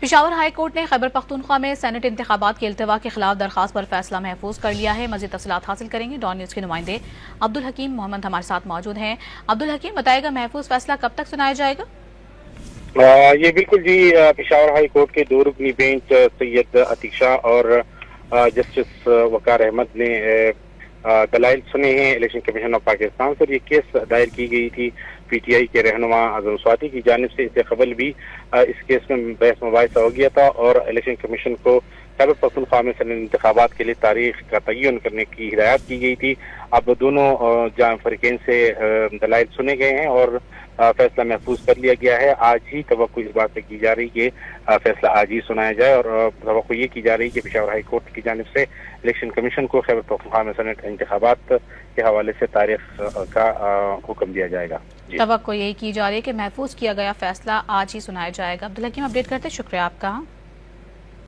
Peshawar high court نے خیبر پختونخوا میں Saint انتخابات کے التوا کے خلاف درخواست پر فیصلہ محفوظ کر لیا ہے۔ مزید تفصیلات حاصل کریں گے، ڈان نیوز کے نمائندے عبدالحکیم محمد ہمارے ساتھ موجود ہیں۔ عبدالحکیم، بتائے گا محفوظ فیصلہ کب تک سنایا جائے گا؟ یہ بالکل جی، پشاور ہائی کورٹ کے 2 رکنی بینچ سید عتیق شاہ اور جسٹس وقار احمد نے دلائل سنے ہیں الیکشن کمیشن آف پاکستان پر۔ یہ کیس دائر کی گئی تھی پی ٹی آئی کے رہنما اعظم سواتی کی جانب سے۔ اس سے قبل بھی اس کیس میں بحث مباحثہ ہو گیا تھا اور الیکشن کمیشن کو خیبر پختونخوا میں سینٹ انتخابات کے لیے تاریخ کا تعین کرنے کی ہدایت کی گئی تھی۔ اب دونوں فریقین سے دلائل سنے گئے ہیں اور فیصلہ محفوظ کر لیا گیا ہے۔ آج ہی توقع اس بات سے کی جا رہی کہ فیصلہ آج ہی سنایا جائے، اور توقع یہ کی جا رہی کہ پشاور ہائی کورٹ کی جانب سے الیکشن کمیشن کو خیبر پختونخوا میں سینٹ انتخابات کے حوالے سے تاریخ کا حکم دیا جائے گا۔ توقع یہی کی جا رہی ہے کہ محفوظ کیا گیا فیصلہ آج ہی سنایا جائے گا۔ عبدالحکیم، اپڈیٹ کرتے، شکریہ آپ کا۔